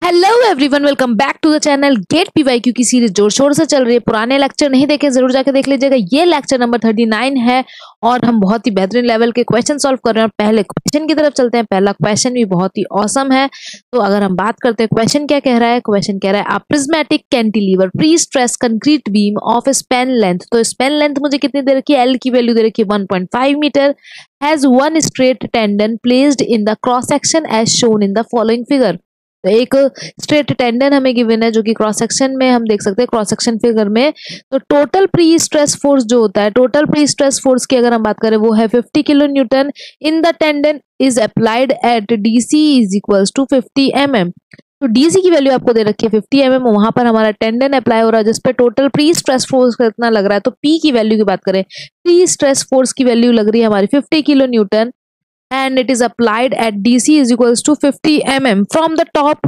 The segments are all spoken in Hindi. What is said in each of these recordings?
Hello everyone, welcome back to the channel GATE PYQ की सीरीज जोर शोर से चल रही है। पुराने लेक्चर नहीं देखे जरूर जाके देख लीजिएगा। ये लेक्चर नंबर 39 है और हम बहुत ही बेहतरीन लेवल के क्वेश्चन सॉल्व कर रहे हैं। और पहले क्वेश्चन की तरफ चलते हैं। पहला क्वेश्चन भी बहुत ही ऑसम है। तो अगर हम बात करते हैं क्वेश्चन क्या कह रहा है, क्वेश्चन कह रहा है आप prismatic cantilever pre stress concrete beam of Spain length. तो स्पेन लेंथ मुझे कितनी दे रखी है, एल की वैल्यू दे रखी है 1.5 meter, has one straight tendon placed in the cross section as shown in the following figure. तो एक स्ट्रेट टेंडन हमें गिवन है जो कि क्रॉस सेक्शन में हम देख सकते हैं, क्रॉस सेक्शन फिगर में। तो टोटल प्री स्ट्रेस फोर्स जो होता है, टोटल प्री स्ट्रेस फोर्स की अगर हम बात करें वो है 50 kilo newton in the tendon is applied at DC is equals to 50 mm। तो डीसी की वैल्यू आपको दे रखी है 50 mm, वहां पर हमारा टेंडन अप्लाई हो रहा है जिसपे टोटल प्री स्ट्रेस फोर्स कितना लग रहा है। तो पी की वैल्यू की बात करें, प्री स्ट्रेस फोर्स की वैल्यू लग रही है हमारी 50 kilo Newton and it is applied at DC is equals to 50 mm from the top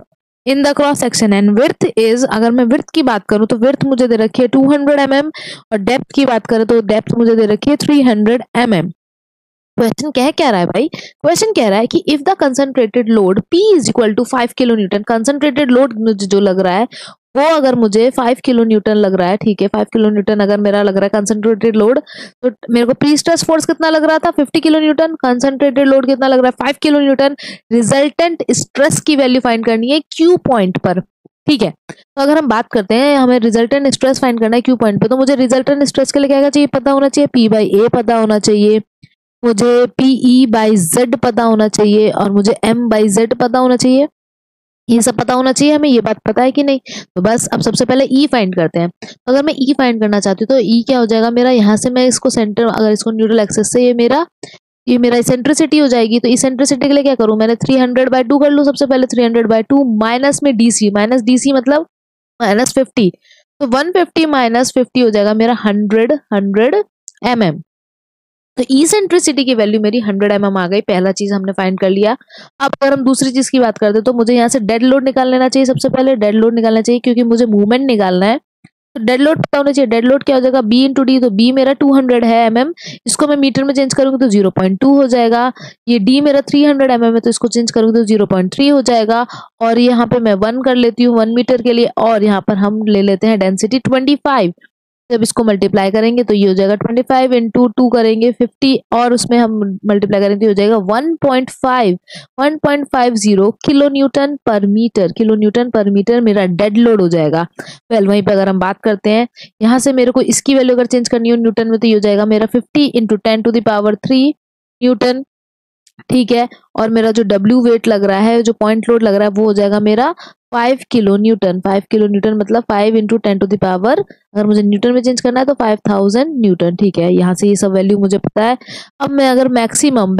in the cross section and width is, अगर मैं width की बात करूं तो width मुझे दे रखी है 200 mm और depth की बात करें तो depth मुझे दे रखी है 300 mm। क्वेश्चन क्या रहा है भाई, क्वेश्चन कह रहा है कि if the concentrated load P is equal to 5 kilo newton, concentrated load मुझे जो लग रहा है वो अगर मुझे 5 किलो न्यूटन लग रहा है, ठीक है 5 किलो न्यूटन अगर मेरा लग रहा है कंसंट्रेटेड लोड, तो मेरे को प्री स्ट्रेस फोर्स कितना लग रहा था 50 किलो न्यूटन, कंसंट्रेटेड लोड कितना लग रहा है 5 किलो न्यूटन। रिजल्टेंट स्ट्रेस की वैल्यू फाइंड करनी है क्यू पॉइंट पर, ठीक है। तो अगर हम बात करते हैं हमें रिजल्टेंट स्ट्रेस फाइंड करना है क्यू पॉइंट पे, तो मुझे रिजल्टेंट स्ट्रेस के लिए क्या चाहिए, पता होना चाहिए P बाई ए पता होना चाहिए, मुझे PE बाई जेड पता होना चाहिए और मुझे M बाई जेड पता होना चाहिए। ये सब पता होना चाहिए हमें, ये बात पता है कि नहीं। तो बस अब सबसे पहले E फाइंड करते हैं। तो अगर मैं E फाइंड करना चाहती हूँ तो E क्या हो जाएगा मेरा, यहाँ से मैं इसको सेंटर, अगर इसको न्यूट्रल एक्सिस से ये मेरा इसेंट्रिसिटी हो जाएगी। तो इसेंट्रिसिटी के लिए क्या करूँ, मैंने 300/2 कर लूँ सबसे पहले, 300/2 माइनस में DC, माइनस DC मतलब -50। तो 150 माइनस 50 हो जाएगा मेरा 100 mm। तो इसेंट्रिसिटी की वैल्यू मेरी 100 mm आ गई, पहला चीज हमने फाइंड कर लिया। अब अगर हम दूसरी चीज की बात करते हैं तो मुझे यहाँ से डेड लोड निकाल लेना चाहिए। सबसे पहले डेड लोड निकालना चाहिए क्योंकि मुझे मूवमेंट निकालना है। तो डेड लोड पता होना चाहिए। डेड लोड क्या हो जाएगा, B इंटू डी। तो B मेरा 200 है mm, इसको मैं मीटर में चेंज करूंगी तो 0.2 हो जाएगा। ये D मेरा 300 mm है तो इसको चेंज करूंगी तो 0.3 हो जाएगा। और यहाँ पे मैं 1 कर लेती हूँ 1 मीटर के लिए, और यहाँ पर हम ले लेते हैं डेंसिटी 25। जब इसको मल्टीप्लाई करेंगे तो ये हो जाएगा 25 इंटू 2 करेंगे 50, और उसमें हम मल्टीप्लाई करेंगे तो हो जाएगा 1.50 किलो न्यूटन पर मीटर, किलो न्यूटन पर मीटर मेरा डेड लोड हो जाएगा। वेल वहीं पे अगर हम बात करते हैं, यहाँ से मेरे को इसकी वैल्यू अगर चेंज करनी हो न्यूटन में तो ये हो जाएगा मेरा 50 इंटू 10⁻³ न्यूटन, ठीक है। और मेरा जो W वेट लग रहा है, जो पॉइंट लोड लग रहा है वो हो जाएगा मेरा 5 किलो न्यूटन। 5 किलो न्यूटन मतलब 5 इंटू 10⁻, अगर मुझे न्यूटन में चेंज करना है तो 5000 न्यूटन, ठीक है। यहाँ से ये सब वैल्यू मुझे पता है। अब मैं अगर मैक्सिमम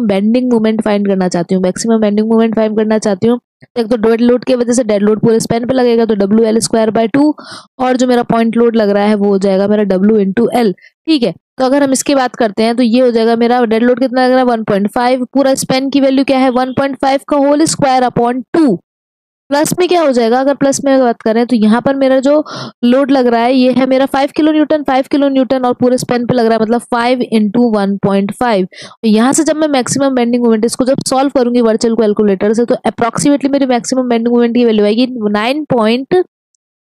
बेंडिंग मोमेंट फाइंड करना चाहती हूँ, मैक्सिमम बेंडिंग मोमेंट फाइंड करना चाहती हूँ, तो एक तो डेड लोड की वजह से डेड लोड पूरे स्पैन पे लगेगा तो WL²/2, और जो मेरा पॉइंट लोड लग रहा है वो हो जाएगा मेरा W इंटू L, ठीक है। तो अगर हम इसकी बात करते हैं तो ये हो जाएगा मेरा डेड लोड कितना लग रहा है 1.5, पूरा स्पैन की वैल्यू क्या है 1.5 का होल स्क्वायर अपॉन 2। प्लस में क्या हो जाएगा, अगर प्लस में बात करें तो यहाँ पर मेरा जो लोड लग रहा है ये है मेरा 5 किलो न्यूटन, 5 किलो न्यूटन और पूरे स्पैन पे लग रहा है मतलब 5 इंटू 1.5। तो यहाँ से जब मैं मैक्सिमम बेंडिंग मोमेंट इसको जब सॉल्व करूंगी वर्चुअल कैलकुलेटर से, तो अप्रोक्सीमेटली मेरी मैक्सिमम बेंडिंग मोमेंट की वैल्यू आएगी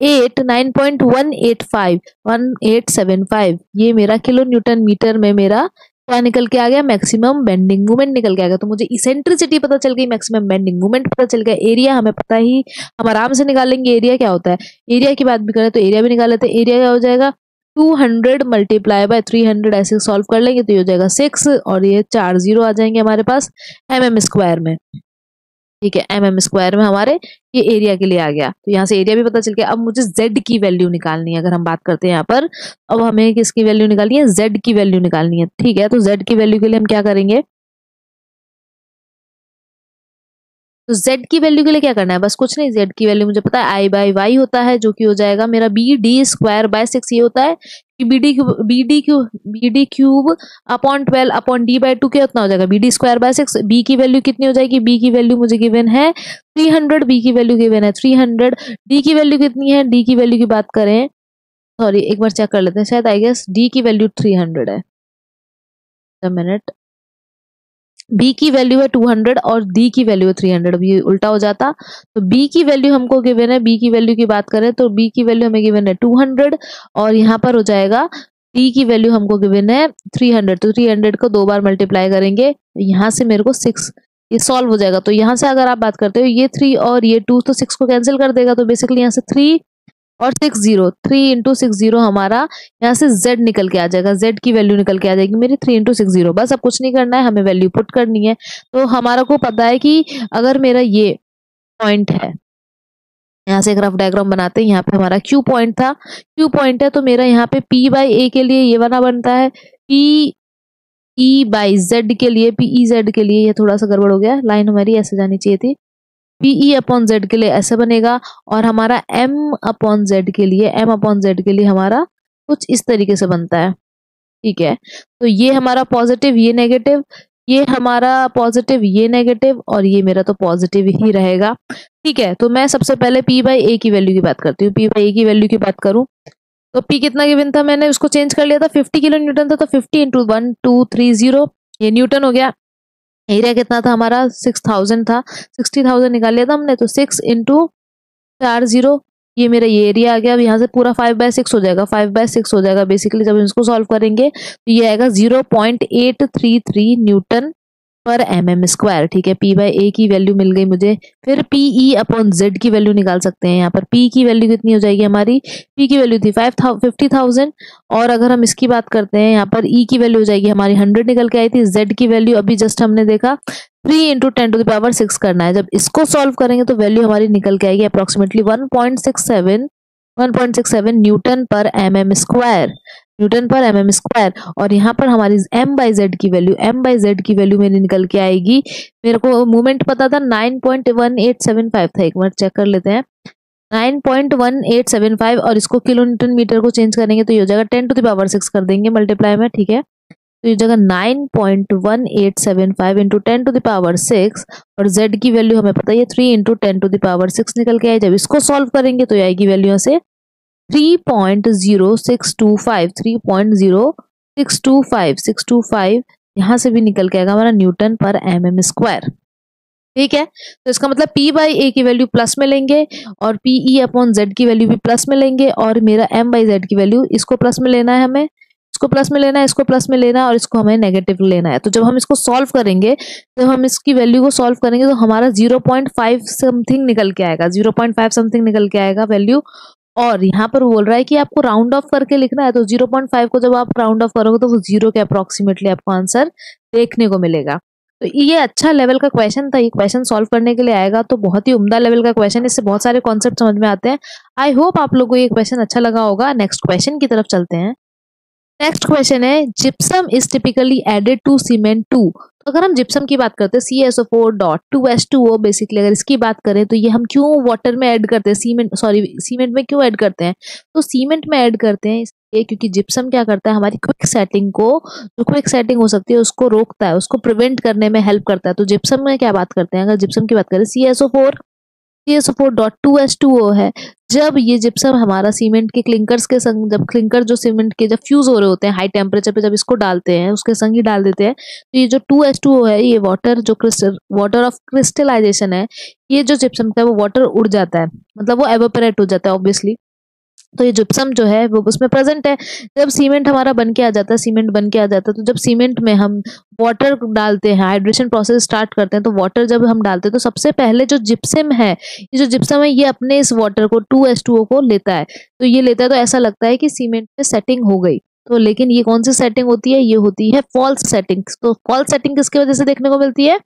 9.1875 ये मेरा किलो न्यूटन मीटर में मेरा क्या निकल के आ गया, मैक्सिमम बेंडिंग मोमेंट निकल के आ गया। तो मुझे इसेंट्रिसिटी पता चल गई, मैक्सिमम बेंडिंग मोमेंट पता चल गया, एरिया हमें पता ही, हम आराम से निकाल लेंगे एरिया क्या होता है। एरिया की बात भी करें तो एरिया भी निकाल लेते हैं। एरिया क्या हो जाएगा 200 मल्टीप्लाई बाय 300, ऐसे सॉल्व कर लेंगे तो ये हो जाएगा 6, और ये 4 0 आ जाएंगे हमारे पास mm² में, ठीक है। mm² में हमारे ये एरिया के लिए आ गया। तो यहाँ से एरिया भी पता चल गया। अब मुझे z की वैल्यू निकालनी है। अगर हम बात करते हैं यहाँ पर, अब हमें किसकी वैल्यू निकालनी है, z की वैल्यू निकालनी है, ठीक है। तो z की वैल्यू के लिए हम क्या करेंगे, तो z की वैल्यू के लिए क्या करना है, बस कुछ नहीं, z की वैल्यू मुझे पता है I/y होता है, जो कि हो जाएगा मेरा BD²/6 ये होता है कि BD³ अपॉन 12 अपॉन D/2 क्या उतना हो जाएगा BD²/6। B की वैल्यू कितनी हो जाएगी, B की वैल्यू मुझे गिवन है 300, B की वैल्यू गिवन है 300। D की वैल्यू कितनी है, D की वैल्यू की बात करें, सॉरी एक बार चेक कर लेते हैं, शायद आई गेस D की वैल्यू 300 है। मिनट, बी की वैल्यू है 200 और डी की वैल्यू है 300, अब ये उल्टा हो जाता। तो बी की वैल्यू हमको गिवन है, बी की वैल्यू की बात करें तो बी की वैल्यू हमें गिवन है 200 और यहाँ पर हो जाएगा डी की वैल्यू हमको गिवन है 300। तो 300 को 2 बार मल्टीप्लाई करेंगे, यहाँ से मेरे को 6 ये सॉल्व हो जाएगा। तो यहाँ से अगर आप बात करते हो ये 3 और ये 2 तो 6 को कैंसिल कर देगा, तो बेसिकली यहाँ से 3 और 60, 3 इंटू 60 हमारा यहाँ से z निकल के आ जाएगा, z की वैल्यू निकल के आ जाएगी मेरी 3 इंटू 60। बस अब कुछ नहीं करना है, हमें वैल्यू पुट करनी है। तो हमारा को पता है कि अगर मेरा ये पॉइंट है, यहाँ से एक रफ डायग्राम बनाते हैं, यहाँ पे हमारा क्यू पॉइंट था, क्यू पॉइंट है तो मेरा यहाँ पे p बाई ए के लिए ये वाला बनता है, p e बाई z के लिए, p e z के लिए, ये थोड़ा सा गड़बड़ हो गया, लाइन हमारी ऐसे जानी चाहिए थी, पी ई अपॉन जेड के लिए ऐसे बनेगा, और हमारा m अपॉन जेड के लिए, m अपॉन जेड के लिए हमारा कुछ इस तरीके से बनता है। ठीक है, तो ये हमारा पॉजिटिव, ये नेगेटिव, ये हमारा पॉजिटिव, ये नेगेटिव, और ये मेरा तो पॉजिटिव ही रहेगा। ठीक है, तो मैं सबसे पहले p बाई ए की वैल्यू की बात करती हूँ। p बाई ए की वैल्यू की बात करूँ तो p कितना गिवन था, मैंने उसको चेंज कर लिया था, 50 किलो न्यूटन था, तो 50 इंटू 1230 ये न्यूटन हो गया। एरिया कितना था हमारा 6000 था, 60,000 निकाल लिया था हमने, तो 6 इंटू 40 ये मेरा ये एरिया आ गया। अब यहाँ से पूरा 5/6 हो जाएगा, 5/6 हो जाएगा बेसिकली जब इसको सॉल्व करेंगे तो ये आएगा 0.833 न्यूटन पर mm²। ठीक है, p बाई ए की वैल्यू मिल गई मुझे। फिर p e अपॉन z की वैल्यू निकाल सकते हैं। यहाँ पर p की वैल्यू कितनी हो जाएगी हमारी, p की वैल्यू थी 50,000 और अगर हम इसकी बात करते हैं यहाँ पर e की वैल्यू हो जाएगी हमारी 100 निकल के आई थी। z की वैल्यू अभी जस्ट हमने देखा 3 इंटू 10⁻6 करना है। जब इसको सॉल्व करेंगे तो वैल्यू हमारी निकल के आएगी अप्रोक्सीमेटली 1.67 न्यूटन पर mm², न्यूटन पर mm²। और यहाँ पर हमारी m बाई जेड की वैल्यू मेरी निकल के आएगी, मेरे को मूवमेंट पता था 9.1875 था, एक बार चेक कर लेते हैं, 9.1875 और इसको किलो न्यूटन मीटर को चेंज करेंगे तो ये हो जाएगा 10⁻6 कर देंगे मल्टीप्लाई में। ठीक है, तो ये जगह 9.1875 इंटू 10⁻6 और z की वैल्यू हमें पता है 3 इंटू 10⁻6 निकल के आए। जब इसको सॉल्व करेंगे तो आएगी वैल्यू यहाँ से 3.0625 यहाँ से भी निकल के आएगा हमारा न्यूटन पर mm²। ठीक है, तो इसका मतलब p बाई ए की वैल्यू प्लस में लेंगे और p e अपॉन जेड की वैल्यू भी प्लस में लेंगे, और मेरा m बाई जेड की वैल्यू इसको प्लस में लेना है, हमें इसको प्लस में लेना है, इसको प्लस में लेना है और इसको हमें नेगेटिव लेना है। तो जब हम इसको सॉल्व करेंगे, जब हम इसकी वैल्यू को सॉल्व करेंगे तो हमारा 0.5 समथिंग निकल के आएगा, 0.5 समथिंग निकल के आएगा वैल्यू। और यहाँ पर बोल रहा है कि आपको राउंड ऑफ करके लिखना है, तो 0.5 को जब आप राउंड ऑफ करोगे तो वो 0 के अप्रोक्सीमेटली आपको आंसर देखने को मिलेगा। तो ये अच्छा लेवल का क्वेश्चन था, ये क्वेश्चन सॉल्व करने के लिए आएगा तो बहुत ही उम्दा लेवल का क्वेश्चन, इससे बहुत सारे कॉन्सेप्ट समझ में आते हैं। आई होप आप लोगों को ये क्वेश्चन अच्छा लगा होगा। नेक्स्ट क्वेश्चन की तरफ चलते हैं। नेक्स्ट क्वेश्चन है, gypsum is typically added to cement 2। तो अगर हम जिप्सम की बात करते हैं CaSO4.2H2O, बेसिकली अगर इसकी बात करें तो ये हम क्यों वाटर में ऐड करते हैं, सीमेंट में क्यों ऐड करते हैं, तो सीमेंट में ऐड करते हैं इसलिए क्योंकि जिप्सम क्या करता है, हमारी क्विक सेटिंग को, जो क्विक सेटिंग हो सकती है उसको रोकता है, उसको प्रिवेंट करने में हेल्प करता है। तो जिप्सम में क्या बात करते हैं, अगर जिप्सम की बात करें CaSO4.2H2O है, जब ये जिप्सम हमारा सीमेंट के क्लिंकर्स के संग, जब क्लिंकर जो सीमेंट के जब फ्यूज हो रहे होते हैं हाई टेम्परेचर पे, जब इसको डालते हैं उसके संग ही डाल देते हैं, तो ये जो 2H2O है, ये वाटर ऑफ क्रिस्टलाइजेशन है, ये जो जिप्सम का है वो वाटर उड़ जाता है, मतलब वो एवोपरेट हो जाता है ऑब्वियसली। तो ये जिप्सम जो है वो उसमें प्रेजेंट है। जब सीमेंट हमारा बन के आ जाता है, तो जब सीमेंट में हम वाटर डालते हैं, हाइड्रेशन प्रोसेस स्टार्ट करते हैं, तो वाटर जब हम डालते हैं तो सबसे पहले जो जिप्सम है, ये अपने इस वाटर को 2H2O को लेता है। तो ये लेता है तो ऐसा लगता है कि सीमेंट में सेटिंग हो गई, तो लेकिन ये कौन सी सेटिंग होती है, ये होती है फॉल्स सेटिंग। तो फॉल्स सेटिंग किसकी वजह से देखने को मिलती है,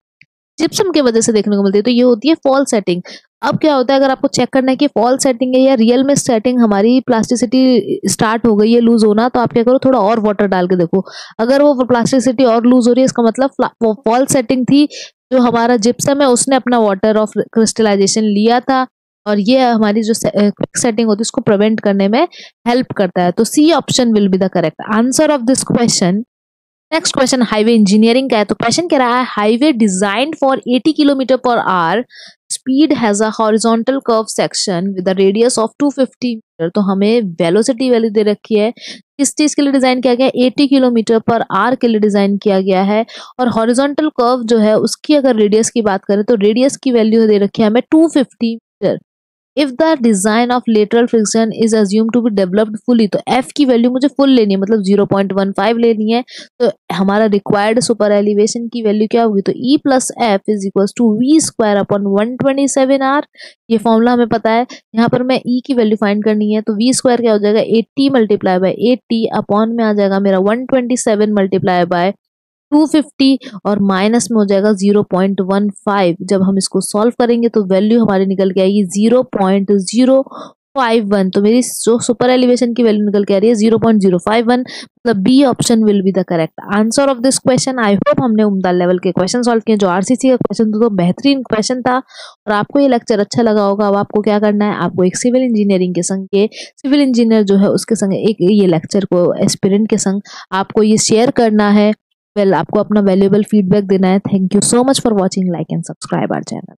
जिप्सम की वजह से देखने को मिलती है, तो ये होती है फॉल्स सेटिंग। अब क्या होता है, अगर आपको चेक करना है कि फॉल्स सेटिंग है या रियल में सेटिंग, हमारी प्लास्टिसिटी स्टार्ट हो गई है लूज होना, तो आप क्या करो, थोड़ा और वाटर डाल के देखो। अगर वो प्लास्टिसिटी और लूज हो रही है, इसका मतलब वो फॉल्स सेटिंग थी, जो हमारा जिप्सम है उसने अपना वाटर ऑफ क्रिस्टलाइजेशन लिया था, और ये हमारी जो क्विक सेटिंग होती है उसको प्रिवेंट करने में हेल्प करता है। तो C option will be the correct answer of this question. Next question highway engineering का है। तो क्वेश्चन कह रहा है हाईवे डिजाइन्ड फॉर 80 किलोमीटर पर hour, speed has a horizontal curve section with a radius of 250 meter. तो हमें वेलोसिटी वैल्यू दे रखी है, किस चीज के लिए डिजाइन किया गया है, 80 किलोमीटर पर आवर के लिए डिजाइन किया गया है। और हॉरिजॉन्टल कर्व जो है उसकी अगर रेडियस की बात करें तो रेडियस की वैल्यू दे रखी है हमें 250 meter. If the design of lateral friction is assume to be developed fully, तो एफ की वैल्यू मुझे फुल लेनी है, मतलब 0.15 लेनी है। तो हमारा रिक्वायर्ड सुपर एलिवेशन की वैल्यू क्या होगी, तो E plus F is equal to V square upon 127 R. ये फॉर्मूला हमें पता है। यहाँ पर मैं ई की वैल्यू फाइंड करनी है, तो वी स्क्वायर क्या हो जाएगा 80 मल्टीप्लाई बाय 80 अपॉन में आ जाएगा मेरा 127 मल्टीप्लाई बाय 250 और माइनस में हो जाएगा 0.15। जब हम इसको सॉल्व करेंगे तो वैल्यू हमारी निकल के आएगी 0.051। तो मेरी जो सुपर एलिवेशन की वैल्यू निकल के आ रही है 0.051, मतलब B option will be the correct answer of this question. I hope हमने उम्दा लेवल के क्वेश्चन सॉल्व किए। जो आरसीसी का क्वेश्चन था तो बेहतरीन क्वेश्चन था और आपको ये लेक्चर अच्छा लगा होगा। अब आपको क्या करना है, आपको एक सिविल इंजीनियरिंग के संग के सिविल इंजीनियर जो है उसके संग एक ये लेक्चर को एस्पिरेंट के संग आपको ये शेयर करना है। आपको अपना वैल्यूएबल फीडबैक देना है। Thank you so much for watching, like and subscribe our channel.